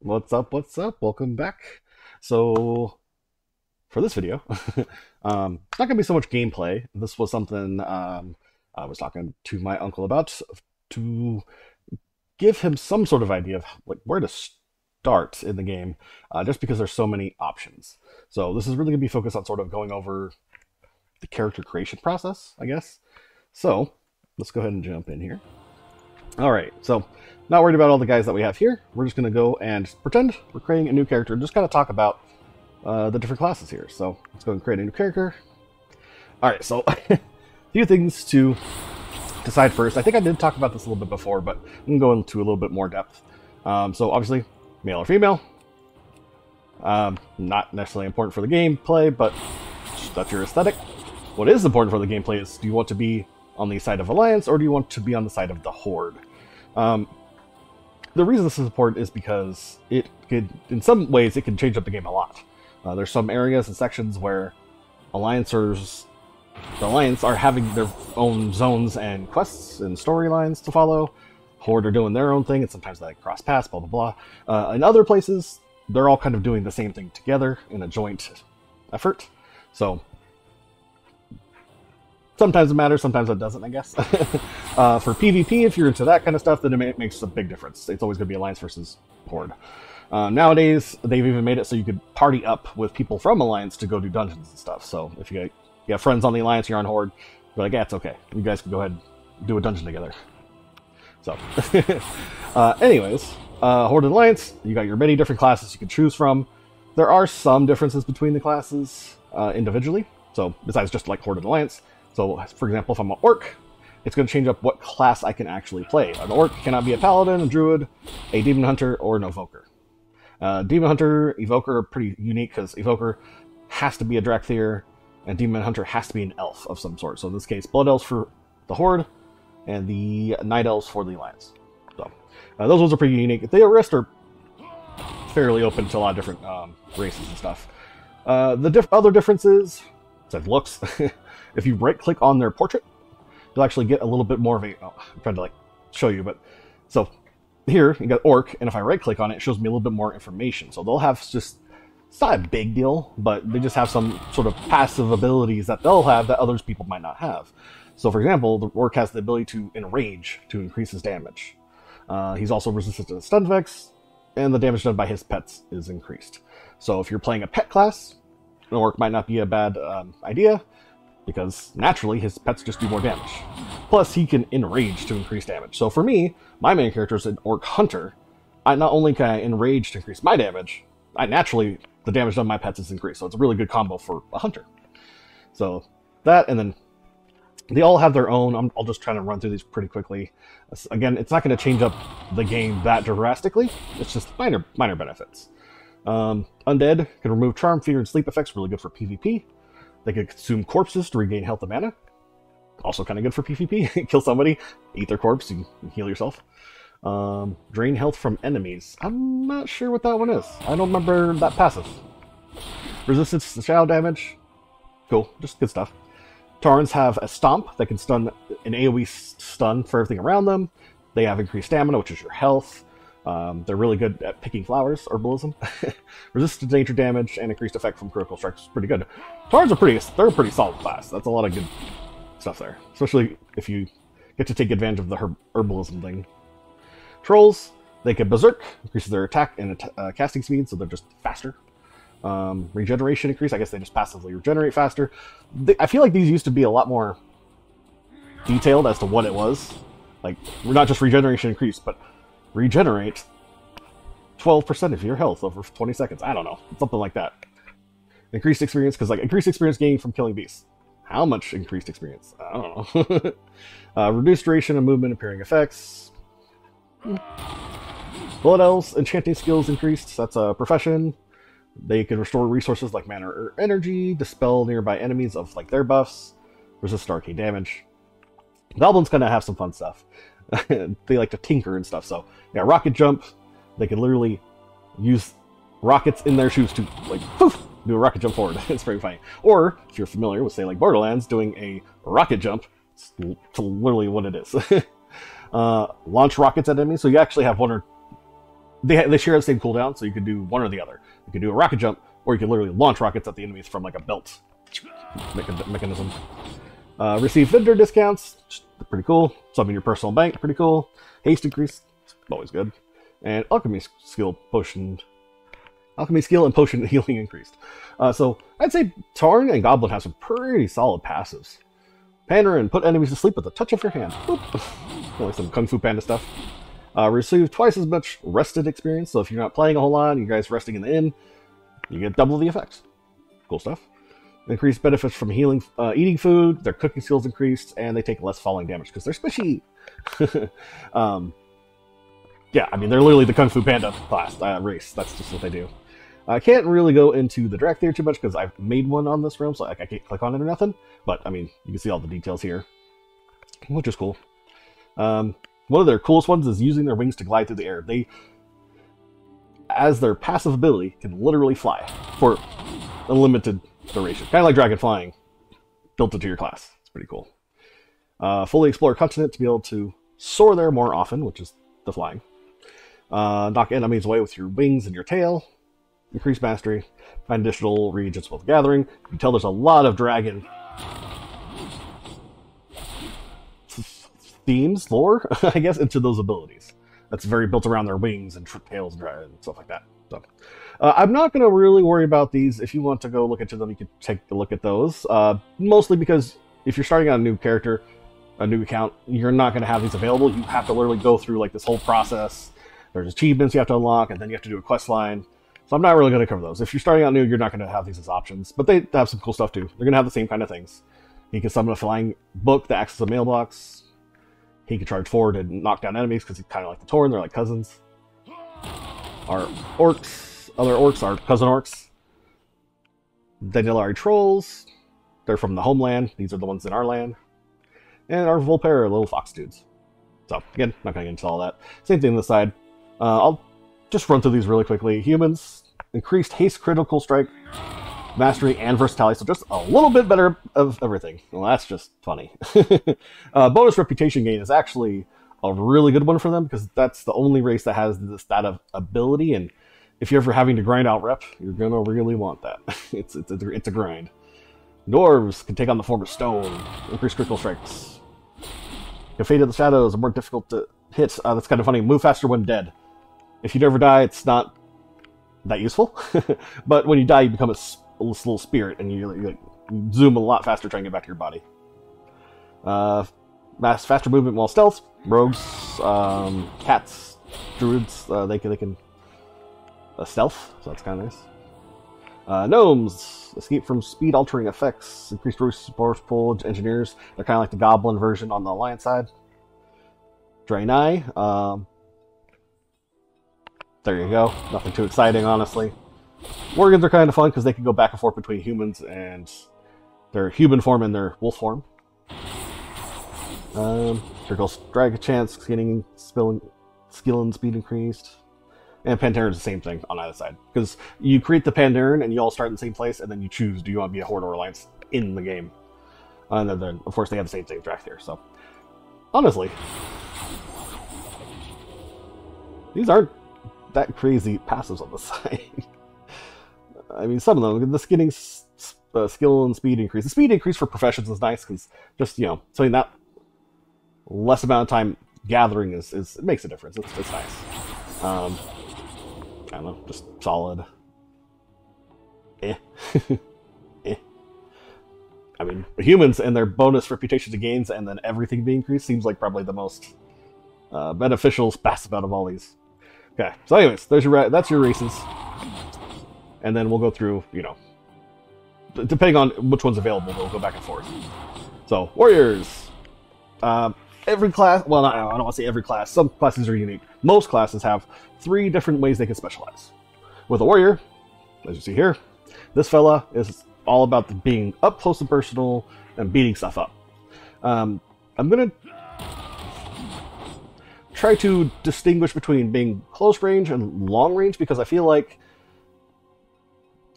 What's up? What's up? Welcome back. So, for this video, it's not going to be so much gameplay. This was something I was talking to my uncle about to give him some sort of idea of like where to start in the game, just because there's so many options. So this is really going to be focused on sort of going over the character creation process, I guess. So let's go ahead and jump in here. All right, so not worried about all the guys that we have here. We're just going to go and pretend we're creating a new character and just kind of talk about the different classes here. So let's go and create a new character. All right, so a few things to decide first. I think I did talk about this a little bit before, but I'm going to go into a little bit more depth. So obviously, male or female. Not necessarily important for the gameplay, but that's your aesthetic. What is important for the gameplay is, do you want to be on the side of Alliance, or do you want to be on the side of the Horde? The reason this is important is because it could, in some ways, it can change up the game a lot. There's some areas and sections where the Alliance are having their own zones and quests and storylines to follow. Horde are doing their own thing, and sometimes they cross paths, blah blah blah. In other places, they're all kind of doing the same thing together in a joint effort. So sometimes it matters, sometimes it doesn't, I guess. For PvP, if you're into that kind of stuff, then it makes a big difference. It's always going to be Alliance versus Horde. Nowadays, they've even made it so you could party up with people from Alliance to go do dungeons and stuff. So if you have friends on the Alliance, you're on Horde, you're like, yeah, it's okay. You guys can go ahead and do a dungeon together. So, anyways, Horde and Alliance, you got your many different classes you can choose from. There are some differences between the classes individually. So besides just like Horde and Alliance. So, for example, if I'm an Orc, it's going to change up what class I can actually play. An Orc cannot be a Paladin, a Druid, a Demon Hunter, or an Evoker. Demon Hunter, Evoker are pretty unique because Evoker has to be a Drakthir, and Demon Hunter has to be an Elf of some sort. So in this case, Blood Elves for the Horde, and the Night Elves for the Alliance. So those ones are pretty unique. The rest are fairly open to a lot of different races and stuff. The other differences, besides looks, if you right-click on their portrait, you'll actually get a little bit more of a... Oh, I'm trying to show you, but... So, here, you got Orc, and if I right-click on it, it shows me a little bit more information. So they'll have just... It's not a big deal, but they just have some sort of passive abilities that they'll have that others people might not have. So, for example, the Orc has the ability to Enrage to increase his damage. He's also resistant to stun effects, and the damage done by his pets is increased. So if you're playing a pet class, an Orc might not be a bad idea, because naturally his pets just do more damage. Plus he can enrage to increase damage. So for me, my main character is an Orc Hunter. Not only can I enrage to increase my damage, naturally the damage done by my pets is increased. So it's a really good combo for a hunter. So that, and then they all have their own. I'll just try to run through these pretty quickly. Again, it's not going to change up the game that drastically. It's just minor benefits. Undead can remove charm, fear, and sleep effects. Really good for PvP. They can consume corpses to regain health and mana. Also kind of good for PvP. Kill somebody, eat their corpse, you can heal yourself. Drain health from enemies. I'm not sure what that one is. I don't remember that passive. Resistance to shadow damage. Cool, just good stuff. Taurens have a stomp that can stun an AoE stun for everything around them. They have increased stamina, which is your health. They're really good at picking flowers, herbalism. Resistance to nature damage and increased effect from critical strikes is pretty good. Taurens are they're a pretty solid class. That's a lot of good stuff there, especially if you get to take advantage of the herbalism thing. Trolls, they can berserk, increases their attack and casting speed, so they're just faster. Regeneration increase, I guess they just passively regenerate faster. I feel like these used to be a lot more detailed as to what it was. Like, not just regeneration increase, but regenerate 12% of your health over 20 seconds. I don't know. Something like that. Increased experience, because increased experience gained from killing beasts. How much increased experience? I don't know. Reduced duration of movement appearing effects. Blood Elves, enchanting skills increased. That's a profession. They can restore resources like mana or energy, dispel nearby enemies of their buffs, resist arcane damage. Goblins kind of have some fun stuff. They like to tinker and stuff, so yeah, rocket jump. They can literally use rockets in their shoes to poof, do a rocket jump forward. It's very funny. Or if you're familiar with Borderlands, doing a rocket jump, it's literally what it is. Launch rockets at enemies, so you actually have one or they share the same cooldown, so you could do one or the other. You could do a rocket jump, or you could literally launch rockets at the enemies from like a belt mechanism. Receive vendor discounts, pretty cool. Summon your personal bank, pretty cool. Haste increase, always good. And alchemy skill and potion healing increased. So I'd say Tarn and Goblin have some pretty solid passives. Pander and put enemies to sleep with a touch of your hand. Like some Kung Fu Panda stuff. Receive twice as much rested experience, so if you're not playing a whole lot, you guys resting in the inn, you get double the effects. Cool stuff. Increased benefits from healing, eating food, their cooking skills increased, and they take less falling damage because they're squishy. Yeah, I mean, they're literally the Kung Fu Panda class, race. That's just what they do. I can't really go into the Drac Theory too much because I've made one on this realm, so I can't click on it or nothing. But, I mean, you can see all the details here, which is cool. One of their coolest ones is using their wings to glide through the air. They, as their passive ability, can literally fly for a limited duration. Kind of like dragon flying, built into your class. It's pretty cool. Fully explore continent to be able to soar there more often, which is the flying. Knock enemies away with your wings and your tail. Increase mastery. Find additional regions while gathering. You can tell there's a lot of dragon themes, lore, I guess, into those abilities. That's very built around their wings and tails and stuff like that. So, I'm not going to really worry about these. If you want to go look into them, you can take a look at those. Mostly because if you're starting on a new character, a new account, you're not going to have these available. You have to literally go through like this whole process. There's achievements you have to unlock, and then you have to do a quest line. So I'm not really going to cover those. If you're starting out new, you're not going to have these as options. But they have some cool stuff too. They're going to have the same kind of things. You can summon a flying book that acts as a mailbox. He can charge forward and knock down enemies because he's kind of like the Tauren. They're like cousins. Our orcs, other orcs are cousin orcs. Dandelion trolls. They're from the homeland. These are the ones in our land. And our Volpera little fox dudes. So, again, not going to get into all that. Same thing on this side. I'll just run through these really quickly. Humans, increased haste, critical strike, mastery, and versatility. So just a little bit better of everything. Well, that's just funny. Bonus reputation gain is actually a really good one for them because that's the only race that has this that ability. And if you're ever having to grind out rep, you're going to really want that. It's a grind. Dwarves can take on the form of stone, increase critical strikes. Can fade in the shadows, are more difficult to hit. That's kind of funny. Move faster when dead. If you never die, it's not that useful. But when you die, you become a little spirit, and you zoom a lot faster trying to get back to your body. Faster movement while stealth. Rogues, cats, druids, they can stealth, so that's kind of nice. Gnomes, escape from speed-altering effects, increased resourceful engineers. They're kind of like the goblin version on the alliance side. Draenei, there you go. Nothing too exciting, honestly. Worgans are kind of fun because they can go back and forth between humans and their human form and their wolf form. Critical strike chance, getting skill and speed increased. And Pandarin is the same thing on either side. Because you create the Pandarin and you all start in the same place, and then you choose, do you want to be a Horde or Alliance in the game? And then, of course, they have the same thing Drac here. So, honestly, these aren't that crazy passives on the side. I mean, some of them, the getting skill and speed increase. The speed increase for professions is nice because just, something that less amount of time gathering it makes a difference. It's nice. I don't know, just solid. Eh. I mean, humans and their bonus reputation to gains and then everything being increased seems like probably the most beneficial passive out of all these. Okay, so anyways, that's your races. And then we'll go through, depending on which one's available, we'll go back and forth. So, warriors. Every class, well, I don't want to say every class, some classes are unique. Most classes have 3 different ways they can specialize. With a warrior, as you see here, this fella is all about being up close and personal and beating stuff up. I'm going to try to distinguish between being close range and long range because I feel like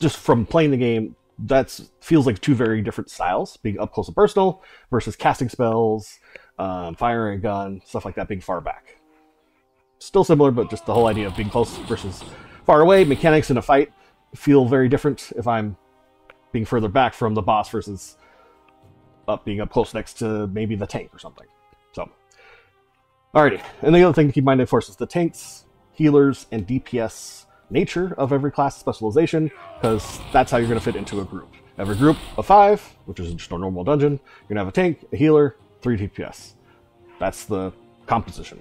just from playing the game, that feels like 2 very different styles. Being up close and personal versus casting spells, firing a gun, stuff like that, being far back. still similar, but just the whole idea of being close versus far away. Mechanics in a fight feel very different if I'm being further back from the boss versus being up close next to maybe the tank or something. So, alrighty. And the other thing to keep in mind, of course, is the tanks, healers, and DPS nature of every class specialization, because that's how you're going to fit into a group. Every group of 5, which is just a normal dungeon, you're going to have a tank, a healer, 3 DPS. That's the composition.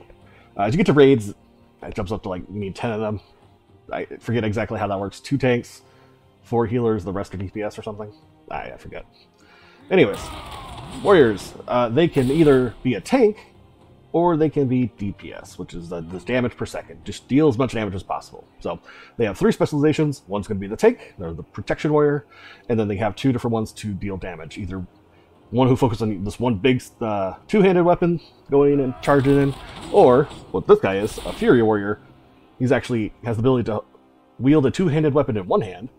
As you get to raids, it jumps up to, like, you need 10 of them. I forget exactly how that works. 2 tanks, 4 healers, the rest are DPS or something. I forget. Anyways, warriors, they can either be a tank, or they can be DPS, which is this damage per second. Just deal as much damage as possible. So they have 3 specializations. One's going to be the tank, they're the protection warrior, and then they have 2 different ones to deal damage. Either one who focuses on this one big two-handed weapon going in and charging in, or what this guy is, a fury warrior. He's actually has the ability to wield a two-handed weapon in one hand,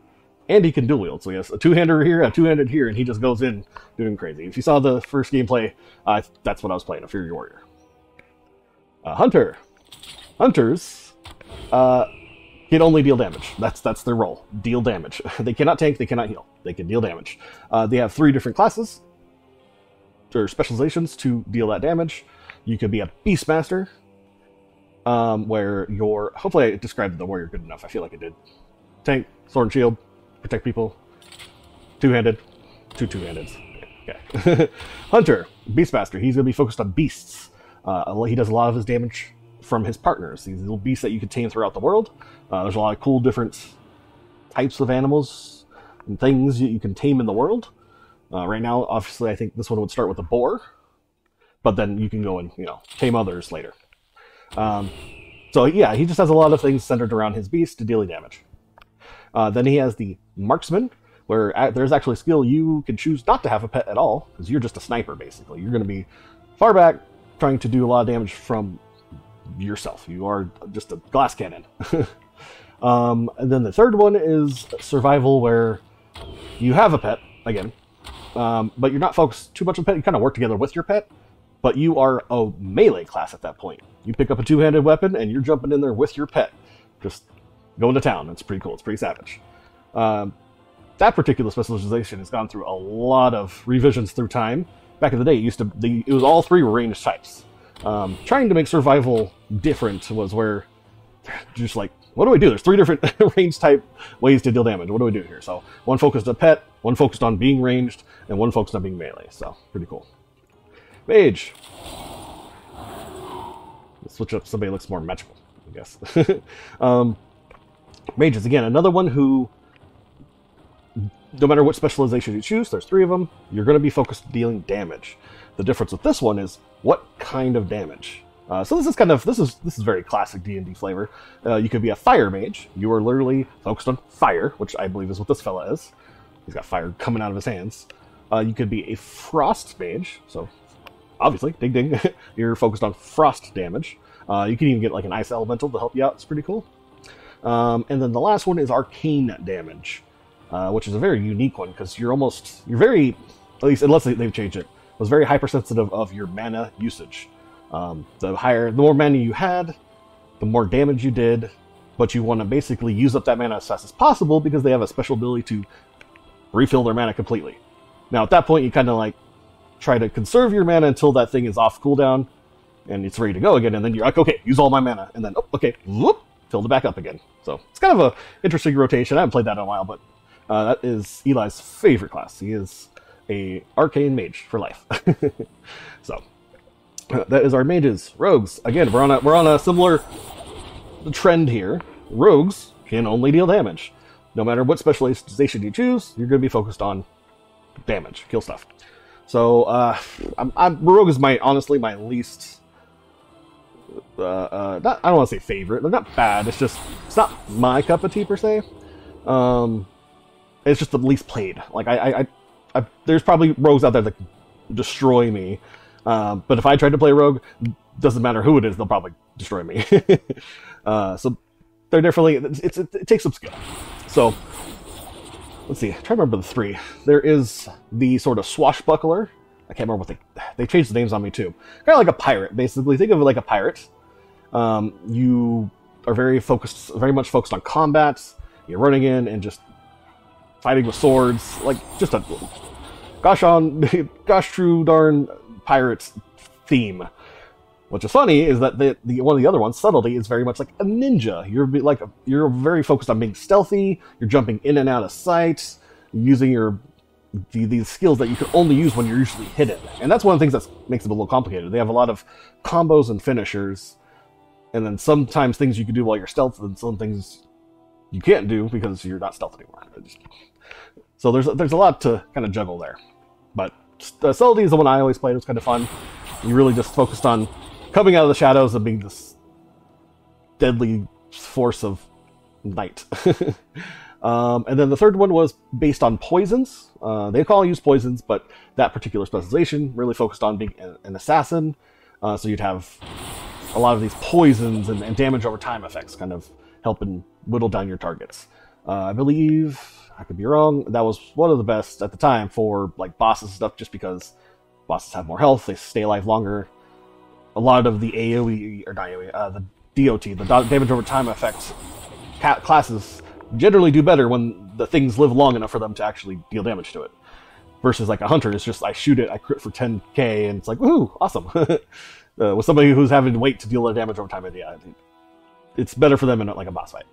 and he can dual wield. So he has a two-hander here, a two-handed here, and he just goes in doing crazy. If you saw the first gameplay, that's what I was playing, a fury warrior. Hunter. Hunters can only deal damage. That's their role. Deal damage. They cannot tank, they cannot heal. They can deal damage. They have 3 different classes, or specializations, to deal that damage. You could be a Beastmaster, where you're... Hopefully I described the warrior good enough. I feel like I did. Tank, sword and shield, protect people, two-handed, 2 two-handeds. Okay. Hunter, Beastmaster. He's going to be focused on beasts. He does a lot of his damage from his partners, these little beasts that you can tame throughout the world. There's a lot of cool different types of animals and things you can tame in the world. Right now, obviously, I think this one would start with a boar, but then you can go and, tame others later. So yeah, he just has a lot of things centered around his beast to deal damage. Then he has the marksman, where there's actually a skill you can choose not to have a pet at all, because you're just a sniper, basically. You're going to be far back, trying to do a lot of damage from yourself. You are just a glass cannon. And then the third one is survival, where you have a pet, again, but you're not focused too much on the pet. You kind of work together with your pet, but you are a melee class at that point. You pick up a two-handed weapon, and you're jumping in there with your pet, just going to town. It's pretty cool. It's pretty savage. That particular specialization has gone through a lot of revisions through time. Back in the day, it was all 3 were ranged types. Trying to make survival different was where, just like, what do we do? There's 3 different range type ways to deal damage. What do we do here? So one focused on pet, one focused on being ranged, and one focused on being melee. So pretty cool. Mage. Let's switch up. Somebody looks more magical, I guess. Mages, again, another one who, no matter what specialization you choose, there's 3 of them, you're going to be focused on dealing damage. The difference with this one is what kind of damage. So this is very classic D&D flavor. You could be a fire mage. You are literally focused on fire, which I believe is what this fella is. He's got fire coming out of his hands. You could be a frost mage. So obviously, ding ding, you're focused on frost damage. You can even get like an ice elemental to help you out. It's pretty cool. And then the last one is arcane damage. Which is a very unique one, because you're very, at least unless they've changed it, was very hypersensitive of your mana usage. The more mana you had, the more damage you did, but you want to basically use up that mana as fast as possible, because they have a special ability to refill their mana completely. Now at that point, you kind of like try to conserve your mana until that thing is off cooldown, and it's ready to go again, and then you're like, okay, use all my mana, and then, oh, okay, whoop, filled it back up again. So it's kind of a interesting rotation. I haven't played that in a while, but that is Eli's favorite class. He is a arcane mage for life. So that is our mages. Rogues, again, we're on a similar trend here. Rogues can only deal damage. No matter what specialization you choose, you're going to be focused on damage, kill stuff. So rogue is honestly my least. I don't want to say favorite. They're not bad. It's not my cup of tea per se. It's just the least played. Like there's probably rogues out there that destroy me, but if I tried to play rogue, doesn't matter who it is, they'll probably destroy me. So they're definitely it takes some skill. So let's see. I'm trying to remember the 3. There is the sort of swashbuckler. I can't remember what they changed the names on me too. Kind of like a pirate, basically. Think of it like a pirate. You are very much focused on combat. You're running in and just fighting with swords, like just a gosh true darn pirates theme. Which is funny is that one of the other ones, subtlety, is very much like a ninja. You're very focused on being stealthy. You're jumping in and out of sight, using these skills that you can only use when you're usually hidden. And that's one of the things that makes it a little complicated. They have a lot of combos and finishers, and then sometimes things you can do while you're stealth, and some things you can't do because you're not stealth anymore. So there's a lot to kind of juggle there. But subtlety is the one I always played. It was kind of fun. You really just focused on coming out of the shadows and being this deadly force of night. And then the third one was based on poisons. They all use poisons, but that particular specialization really focused on being an assassin. So you'd have a lot of these poisons and damage over time effects kind of helping whittle down your targets. I believe, I could be wrong, that was one of the best at the time for like bosses and stuff, just because bosses have more health, they stay alive longer. A lot of the AoE, or not AoE, the DOT, the damage over time effect classes generally do better when the things live long enough for them to actually deal damage to it. Versus like a hunter, it's just I shoot it, I crit for 10k, and it's like, woohoo, awesome. With somebody who's having to wait to deal their damage over time, yeah, it's better for them in like a boss fight.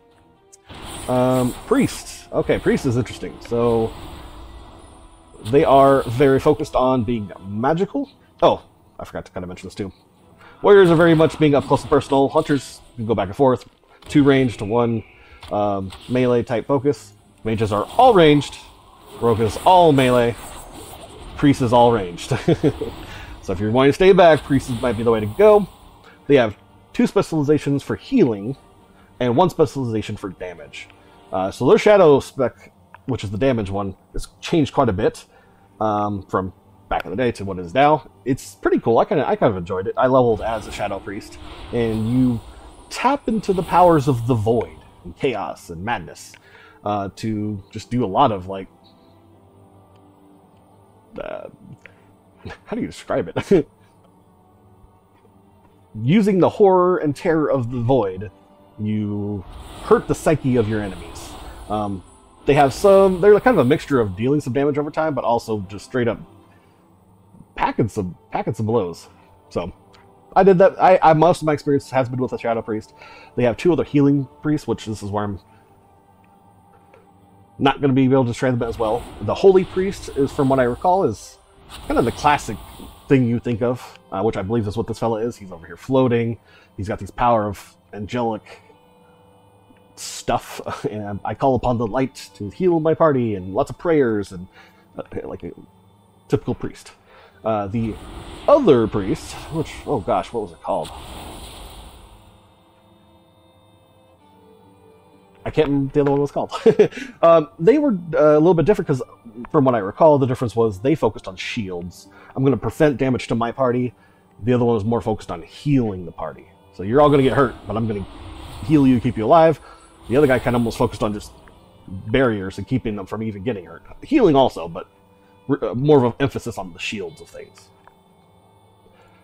Priest. Okay, Priest is interesting. So they are very focused on being magical. Oh, I forgot to kind of mention this too. Warriors are very much being up close and personal. Hunters can go back and forth. 2 ranged to 1 melee type focus. Mages are all ranged. Rogue is all melee. Priest is all ranged. So if you're wanting to stay back, Priest might be the way to go. They have 2 specializations for healing and 1 specialization for damage. So their shadow spec, which is the damage one, has changed quite a bit from back in the day to what it is now. It's pretty cool. I kind of enjoyed it. I leveled as a shadow priest, and you tap into the powers of the void and chaos and madness to just do a lot of like how do you describe it? Using the horror and terror of the void, you hurt the psyche of your enemies. They're kind of a mixture of dealing some damage over time, but also just straight up packing some blows. So I did that. I most of my experience has been with a shadow priest. They have 2 other healing priests, which this is where I'm not going to be able to train them as well. The holy priest is, from what I recall, is kind of the classic thing you think of, which I believe is what this fella is. He's over here floating. He's got these power of angelic stuff, and I call upon the light to heal my party, and lots of prayers, and like a typical priest. The other priest, which, oh gosh, what was it called? I can't remember what the other one was called. They were a little bit different because, from what I recall, the difference was they focused on shields. I'm going to prevent damage to my party. The other one was more focused on healing the party. So you're all going to get hurt, but I'm going to heal you, keep you alive. The other guy kind of almost focused on just barriers and keeping them from even getting hurt. Healing also, but more of an emphasis on the shields of things.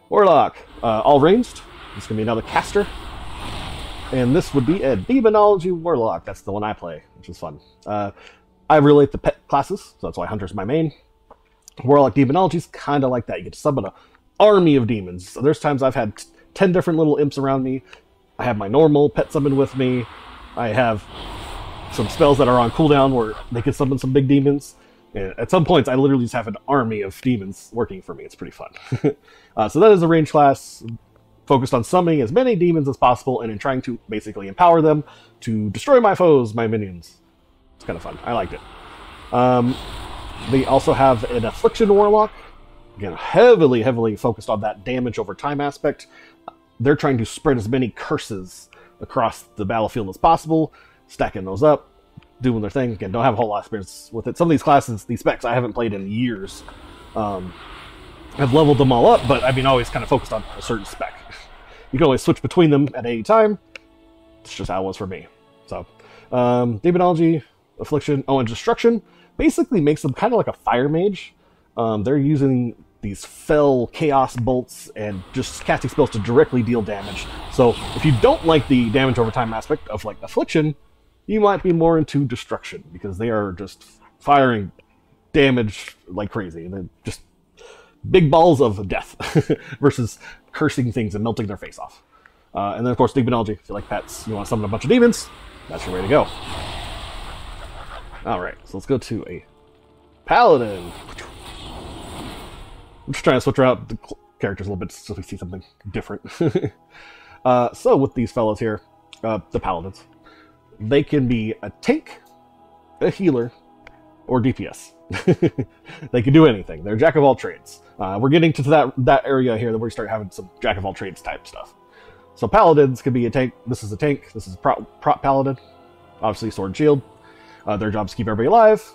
Warlock, all ranged. This is going to be another caster. And this would be a Demonology Warlock. That's the one I play, which is fun. I really like the pet classes, so that's why Hunter's my main. Warlock Demonology is kind of like that. You get to summon an army of demons. So there's times I've had 10 different little imps around me. I have my normal pet summon with me. I have some spells that are on cooldown where they can summon some big demons. And at some points, I literally just have an army of demons working for me. It's pretty fun. So that is a range class focused on summoning as many demons as possible and in trying to basically empower them to destroy my foes, my minions. It's kind of fun. I liked it. They also have an Affliction Warlock. Again, heavily focused on that damage over time aspect. They're trying to spread as many curses across the battlefield as possible, stacking those up, doing their thing. Again, don't have a whole lot of experience with it. Some of these classes, these specs, I haven't played in years. I've leveled them all up, but I've been always kind of focused on a certain spec. You can always switch between them at any time. It's just how it was for me. So, Demonology, Affliction, and Destruction basically makes them kind of like a fire mage. They're using these fell chaos bolts and just casting spells to directly deal damage. So if you don't like the damage over time aspect of like Affliction, you might be more into Destruction, because they are just firing damage like crazy. They're just big balls of death versus cursing things and melting their face off. And then of course Demonology. If you like pets, you want to summon a bunch of demons, that's your way to go. Alright, so let's go to a Paladin. I'm just trying to switch out the characters a little bit so we see something different. So with these fellows here, the Paladins, they can be a tank, a healer, or DPS. They can do anything. They're jack of all trades. We're getting to that area here that we start having some jack of all trades type stuff. So Paladins could be a tank. This is a tank. This is a prop Paladin. Obviously sword and shield. Their job is to keep everybody alive.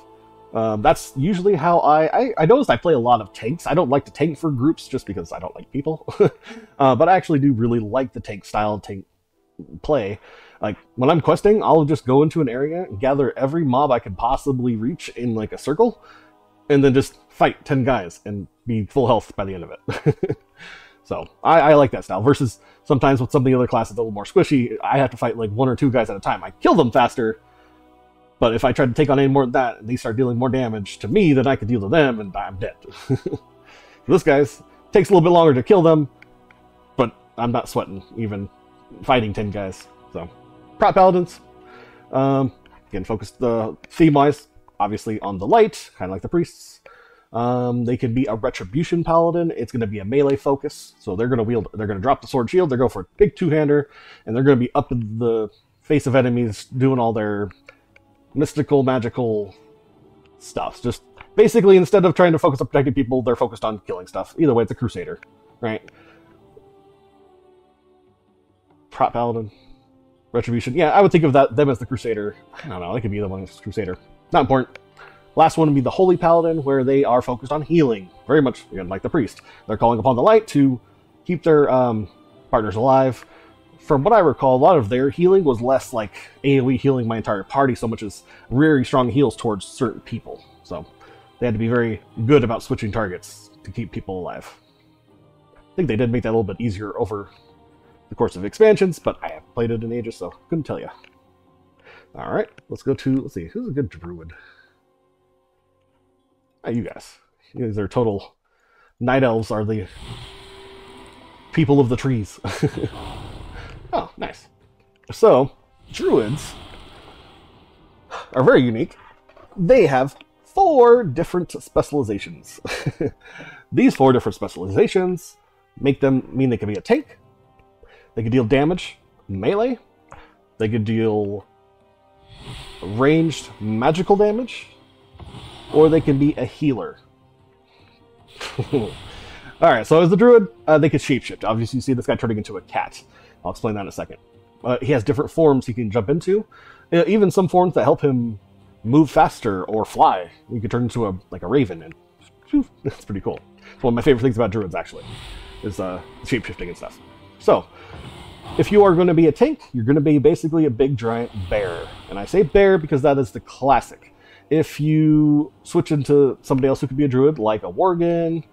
That's usually how I noticed I play a lot of tanks. I don't like to tank for groups just because I don't like people. But I actually do really like the tank style tank play. Like, when I'm questing, I'll just go into an area and gather every mob I can possibly reach in like a circle, and then just fight 10 guys and be full health by the end of it. So I like that style, versus sometimes with some of the other classes a little more squishy, I have to fight like 1 or 2 guys at a time. I kill them faster, but if I try to take on any more than that, and they start dealing more damage to me than I can deal to them, and I'm dead. This guy's takes a little bit longer to kill them, but I'm not sweating even fighting 10 guys. So prop Paladins, again, focused theme-wise, obviously on the light, kind of like the priests. They can be a Retribution Paladin. It's going to be a melee focus, so they're going to drop the sword shield, they're going for a big two-hander, and they're going to be up in the face of enemies doing all their mystical, magical stuff. Just basically, instead of trying to focus on protecting people, they're focused on killing stuff. Either way, it's a Crusader, right? Prop Paladin. Retribution. Yeah, I would think of them as the Crusader. I don't know, they could be the one as Crusader. Not important. Last one would be the Holy Paladin, where they are focused on healing. Very much, again, like the Priest. They're calling upon the light to keep their partners alive. From what I recall, a lot of their healing was less like AoE healing my entire party, so much as very strong heals towards certain people. So they had to be very good about switching targets to keep people alive. I think they did make that a little bit easier over the course of expansions, but I haven't played it in ages, so couldn't tell you. Alright, let's see, who's a good druid? You guys. You guys are total... Night elves are the people of the trees. Oh, nice. So, druids are very unique. They have 4 different specializations. These 4 different specializations make them mean they can be a tank, they can deal damage, melee, they can deal ranged magical damage, or they can be a healer. Alright, so as the druid, they can shapeshift. Obviously, you see this guy turning into a cat. I'll explain that in a second. He has different forms he can jump into. Even some forms that help him move faster or fly. You can turn into a raven, and whew, that's pretty cool. It's one of my favorite things about druids, actually, is shapeshifting and stuff. So, if you are going to be a tank, you're going to be basically a big giant bear. And I say bear because that is the classic. If you switch into somebody else who could be a druid, like a worgen,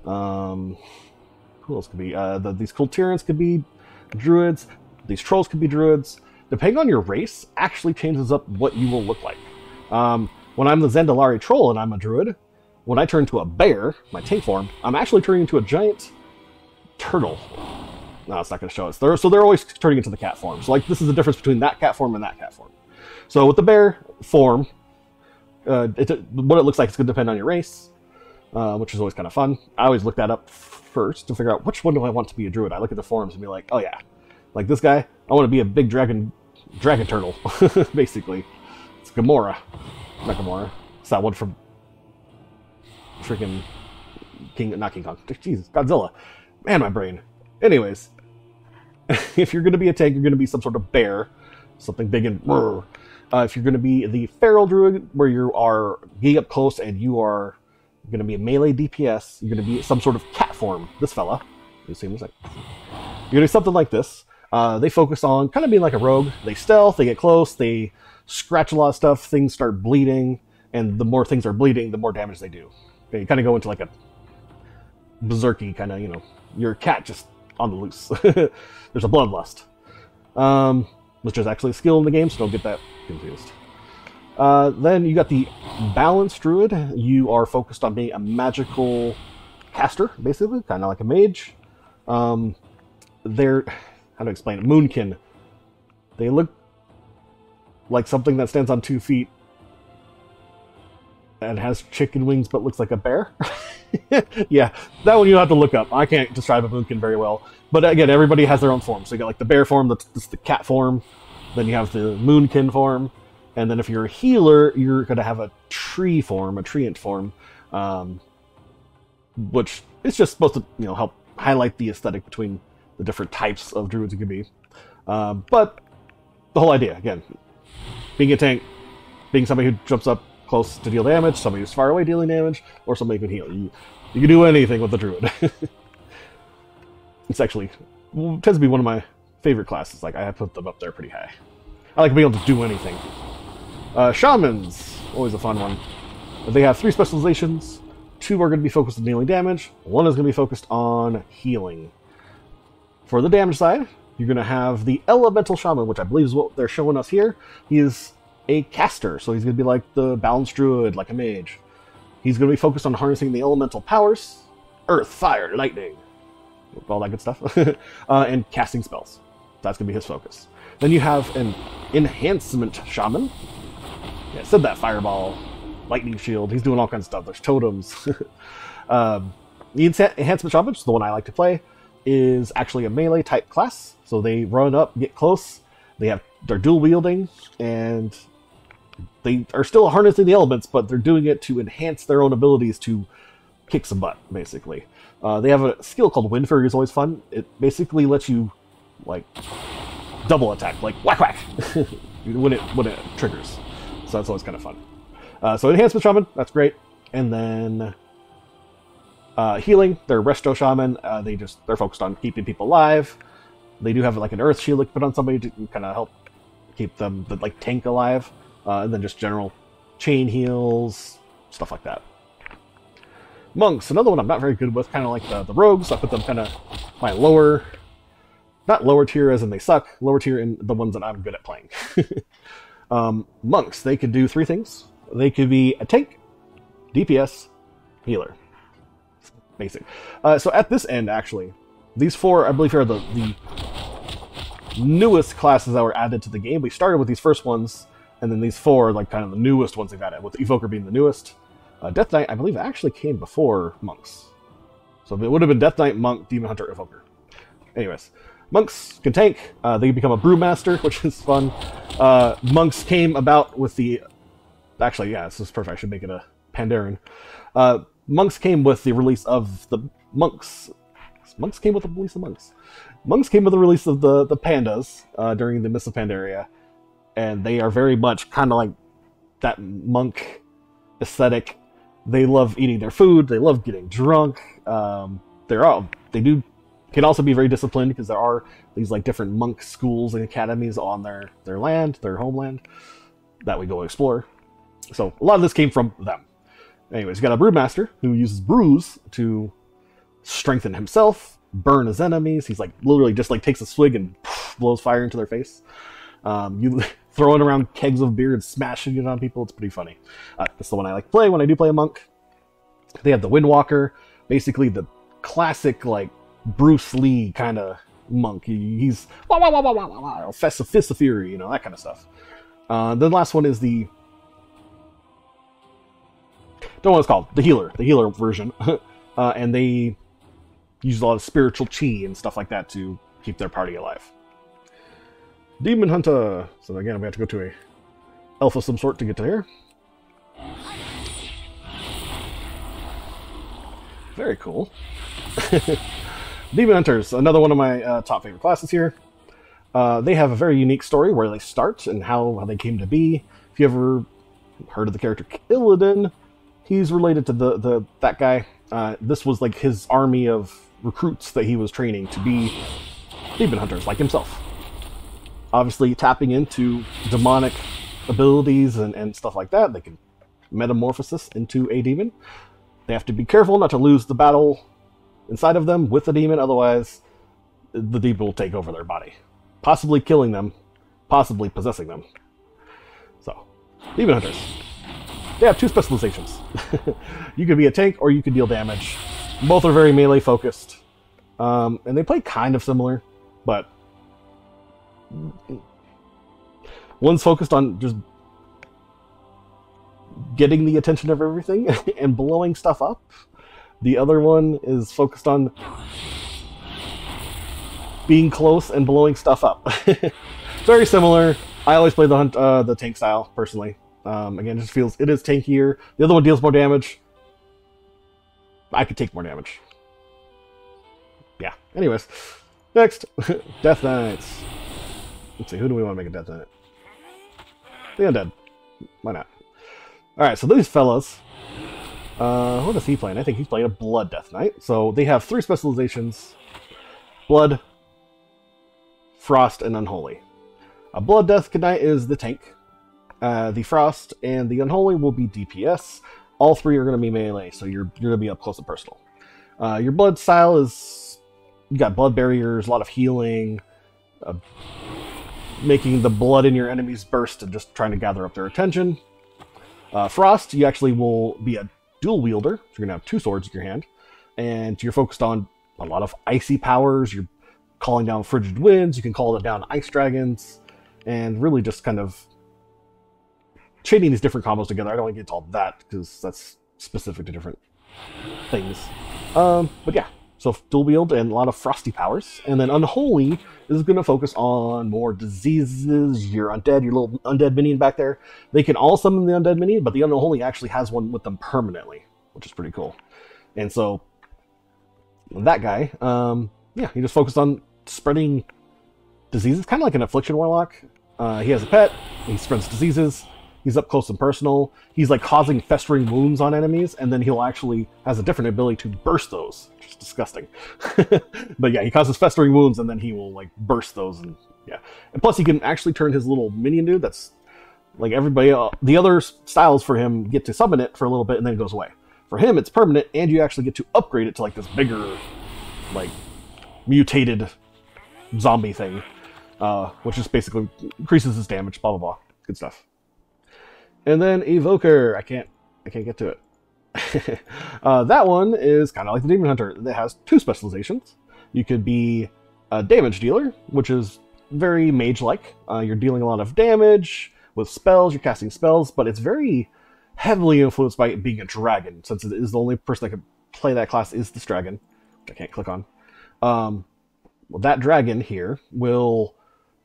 who else could be? These Kultirans could be druids, these trolls could be druids. Depending on your race, actually changes up what you will look like. When I'm the Zandalari troll and I'm a druid, when I turn into a bear, my tank form, I'm actually turning into a giant turtle. No, it's not going to show us. So they're always turning into the cat form. So like this is the difference between that cat form and that cat form. So with the bear form, what it looks like is going to depend on your race, which is always kind of fun. I always look that up first to figure out which one do I want to be a druid. I look at the forms and be like, oh yeah, like this guy, I want to be a big dragon turtle, basically. It's Gamora, not Gamora. It's that one from freaking not King Kong. Jesus, Godzilla. Man, my brain. Anyways, if you're going to be a tank, you're going to be some sort of bear, something big and if you're going to be the feral druid, where you are getting up close and you are going to be a melee DPS, you're going to be some sort of cat form. This fella, you see him in a second. You're going to be something like this. They focus on kind of being like a rogue. They stealth, they get close, they scratch a lot of stuff, things start bleeding, and the more things are bleeding, the more damage they do. Okay, you kind of go into like berserky kind of, you know, your cat just on the loose. There's a bloodlust, which is actually a skill in the game, so don't get that confused. Then you got the balanced druid. You are focused on being a magical caster, basically, kind of like a mage. They're, how to explain it, moonkin. They look like something that stands on 2 feet and has chicken wings but looks like a bear. Yeah, that one you have to look up. I can't describe a moonkin very well. But again, everybody has their own form. So you got like the bear form, that's the cat form. Then you have the moonkin form. And then if you're a healer, you're going to have a tree form, a treant form. Which is just supposed to, you know, help highlight the aesthetic between the different types of druids you could be. But the whole idea, again, being a tank, being somebody who jumps up close to deal damage, somebody who's far away dealing damage, or somebody who can heal. You can do anything with the druid. It's actually, tends to be one of my favorite classes. Like, I have put them up there pretty high. I like being able to do anything. Shamans, always a fun one. They have 3 specializations. 2 are going to be focused on dealing damage. 1 is going to be focused on healing. For the damage side, you're going to have the Elemental Shaman, which I believe is what they're showing us here. He is a caster, so he's going to be like the balanced druid, like a mage. He's going to be focused on harnessing the elemental powers, earth, fire, lightning, all that good stuff, and casting spells. That's going to be his focus. Then you have an Enhancement Shaman. Yeah, I said that, fireball, lightning shield. He's doing all kinds of stuff. There's totems. The Enhancement Shaman, which is the one I like to play, is actually a melee type class. So they run up, get close. They're dual wielding, and they are still harnessing the elements, but they're doing it to enhance their own abilities to kick some butt, basically. They have a skill called Wind Fury, is always fun. It basically lets you, like, double attack, like whack whack, when it triggers. So that's always kind of fun. So Enhancement Shaman, that's great. And then healing, they're Resto Shaman. They're focused on keeping people alive. They do have like an Earth Shield they put on somebody to kind of help keep them, like, tank alive. And then just general chain heals, stuff like that. Monks, another one I'm not very good with, kind of like the rogues. I put them kind of my lower, not lower tier as in they suck, lower tier in the ones that I'm good at playing. Monks, they could do 3 things. They could be a tank, DPS, healer. Basic. So at this end, actually, these 4, I believe, are the newest classes that were added to the game. We started with these first ones, and then these 4 are like kind of the newest ones they've added, with Evoker being the newest. Death Knight, I believe, actually came before Monks. So it would have been Death Knight, Monk, Demon Hunter, Evoker. Anyways, Monks can tank. They become a Brewmaster, which is fun. Monks came about with the... Actually, yeah, this is perfect. I should make it a Pandaren. Monks came with the release of the Monks. Monks came with the release of Monks. Monks came with the release of the Pandas during the Mists of Pandaria. And they are very much kind of like that monk aesthetic. They love eating their food. They love getting drunk. They can also be very disciplined, because there are these like different monk schools and academies on their land, their homeland, that we go explore. So a lot of this came from them. Anyways, you got a Brewmaster who uses brews to strengthen himself, burn his enemies. He's like literally just like takes a swig and blows fire into their face. You throwing around kegs of beer and smashing it on people. It's pretty funny. That's the one I like to play when I do play a monk. They have the Windwalker, basically the classic like Bruce Lee kind of monk. He's wah, wah, wah, wah, wah, wah, fist of fury, you know, that kind of stuff. Then the last one is the... don't know what it's called. The healer version. And they use a lot of spiritual chi and stuff like that to keep their party alive. Demon Hunter. So again, we have to go to a elf of some sort to get to here. Very cool. Demon Hunters, another one of my top favorite classes here. They have a very unique story where they start and how they came to be. If you ever heard of the character Illidan, he's related to that guy. This was like his army of recruits that he was training to be demon hunters like himself. Obviously tapping into demonic abilities and stuff like that. They can metamorphosis into a demon. They have to be careful not to lose the battle inside of them with the demon. Otherwise, the demon will take over their body, possibly killing them, possibly possessing them. So, demon hunters. They have 2 specializations. You could be a tank or you could deal damage. Both are very melee focused. And they play kind of similar, but one's focused on just getting the attention of everything and blowing stuff up. The other one is focused on being close and blowing stuff up. Very similar. I always play the tank style, personally. Again, it just feels, it is tankier. The other one deals more damage. I could take more damage. Yeah. Anyways, next, Death Knights. Let's see, who do we want to make a Death Knight? The Undead. Why not? Alright, so these fellas, what is he playing? I think he's playing a Blood Death Knight. So they have 3 specializations. Blood, Frost, and Unholy. A Blood Death Knight is the tank. The Frost and the Unholy will be DPS. All 3 are going to be melee, so you're going to be up close and personal. Your Blood style is, you got blood barriers, a lot of healing, making the blood in your enemies burst and just trying to gather up their attention. Frost, you actually will be a dual wielder, so you're going to have 2 swords in your hand, and you're focused on a lot of icy powers. You're calling down frigid winds, you can call down ice dragons, and really just kind of chaining these different combos together. I don't want to get into all that because that's specific to different things. But yeah, so dual wield and a lot of frosty powers. And then Unholy is going to focus on more diseases. Your undead, your little undead minion back there. They can all summon the undead minion, but the Unholy actually has one with them permanently, which is pretty cool. And so that guy, yeah, he just focused on spreading diseases, kind of like an Affliction Warlock. He has a pet, he spreads diseases. He's up close and personal. He's like causing festering wounds on enemies, and then he'll actually has a different ability to burst those, which is disgusting. But yeah, he causes festering wounds, and then he will like burst those, and yeah. And plus, he can actually turn his little minion dude. That's like everybody. The other styles for him get to summon it for a little bit, and then it goes away. For him, it's permanent, and you actually get to upgrade it to like this bigger, like mutated zombie thing, which just basically increases his damage. Blah blah blah. Good stuff. And then Evoker, I can't get to it. That one is kind of like the Demon Hunter. It has 2 specializations. You could be a damage dealer, which is very mage-like. You're dealing a lot of damage with spells. You're casting spells, but it's very heavily influenced by it being a dragon, since it is the only person that can play that class is this dragon, which I can't click on. Well, that dragon here will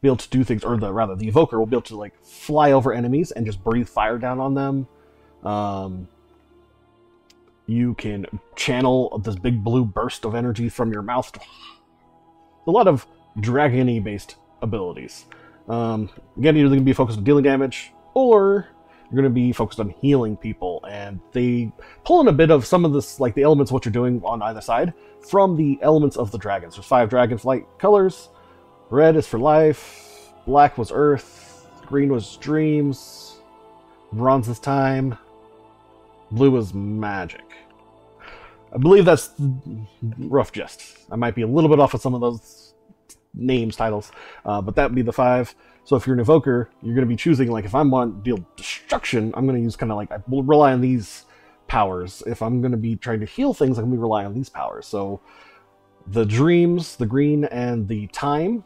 be able to do things, or rather, the Evoker will be able to like fly over enemies and just breathe fire down on them. You can channel this big blue burst of energy from your mouth. A lot of dragon-y based abilities. Again, you're either going to be focused on dealing damage, or you're going to be focused on healing people, and they pull in a bit of some of this, like the elements of what you're doing on either side, from the elements of the dragons. There's 5 Dragonflight colors. Red is for life, black was earth, green was dreams, bronze is time, blue was magic. I believe that's rough jest. I might be a little bit off of some of those names, titles, but that would be the 5. So if you're an Evoker, you're going to be choosing, like, if I want to deal destruction, I'm going to use kind of like, I will rely on these powers. If I'm going to be trying to heal things, I'm going to rely on these powers. So the dreams, the green, and the time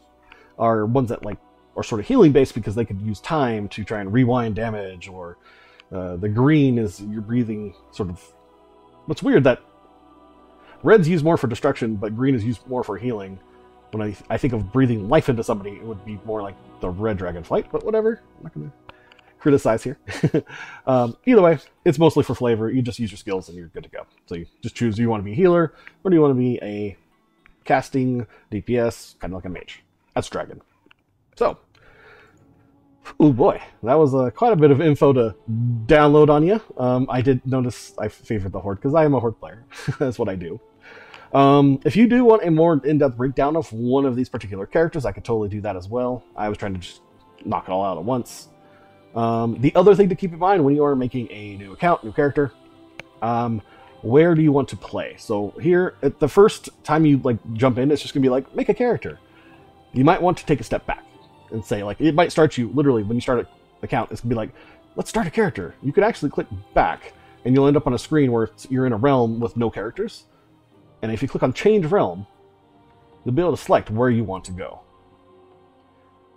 are ones that like are sort of healing based because they could use time to try and rewind damage, or the green is you're breathing sort of. What's weird that red's used more for destruction, but green is used more for healing. When I think of breathing life into somebody, it would be more like the red Dragonflight, but whatever. I'm not going to criticize here. Either way, it's mostly for flavor. You just use your skills and you're good to go. So you just choose, do you want to be a healer, or do you want to be a casting DPS, kind of like a mage? That's Dragon. So, oh boy, that was quite a bit of info to download on you. I did notice I favored the Horde because I am a Horde player. That's what I do. If you do want a more in-depth breakdown of one of these particular characters, I could totally do that as well. I was trying to just knock it all out at once. The other thing to keep in mind when you are making a new account, new character, where do you want to play? So here, at the first time you like jump in, it's just gonna be like, make a character. You might want to take a step back and say, like, it might start you, literally, when you start an account, it's gonna be like, let's start a character. You could actually click back, and you'll end up on a screen where you're in a realm with no characters. And if you click on change realm, you'll be able to select where you want to go.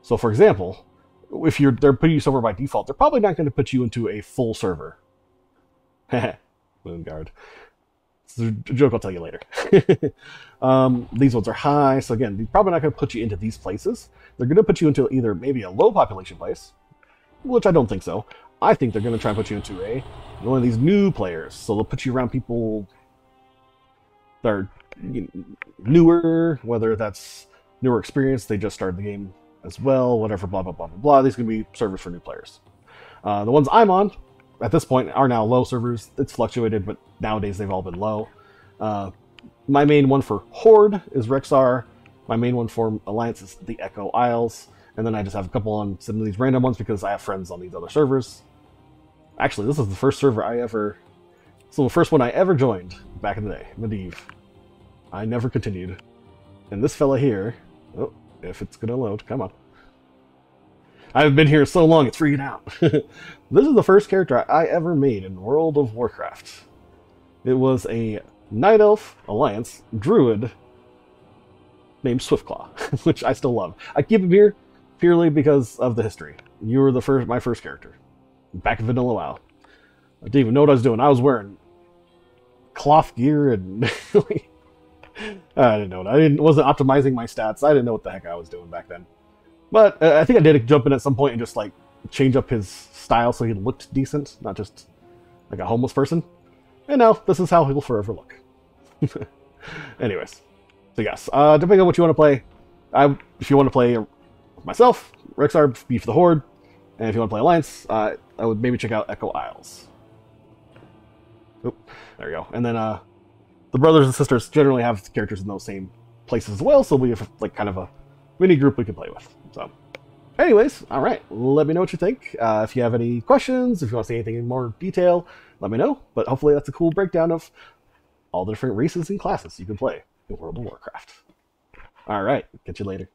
So for example, if they're putting you somewhere by default, they're probably not going to put you into a full server. Moonguard. It's a joke I'll tell you later. These ones are high, so again, they're probably not going to put you into these places. They're going to put you into either maybe a low population place, which I don't think so. I think they're going to try and put you into one of these new players. So they'll put you around people that are newer, whether that's newer experience, they just started the game as well, whatever, blah, blah, blah, blah, blah. These are going to be servers for new players. The ones I'm on, at this point, are now low servers. It's fluctuated, but nowadays they've all been low. My main one for Horde is Rexar. My main one for Alliance is the Echo Isles. And then I just have a couple on some of these random ones because I have friends on these other servers. Actually, this is the first server the first one I ever joined back in the day, Medivh. I never continued. And this fella here, oh, if it's gonna load, come on. I've been here so long, it's freaking out. This is the first character I ever made in World of Warcraft. It was a Night Elf Alliance Druid named Swiftclaw, which I still love. I keep him here purely because of the history. You were my first character. Back in Vanilla WoW. I didn't even know what I was doing. I was wearing cloth gear and I didn't know. Wasn't optimizing my stats. I didn't know what the heck I was doing back then. But I think I did jump in at some point and just like change up his style so he looked decent, not just like a homeless person. And now this is how he'll forever look. Anyways, so yes, depending on what you want to play, if you want to play myself, Rexar, be for the Horde, and if you want to play Alliance, I would maybe check out Echo Isles. Oop, there we go. And then the brothers and sisters generally have characters in those same places as well, so we have like kind of a mini group we can play with. So, anyways, all right, let me know what you think. If you have any questions, if you want to see anything in more detail, let me know. But hopefully that's a cool breakdown of all the different races and classes you can play in World of Warcraft. All right, catch you later.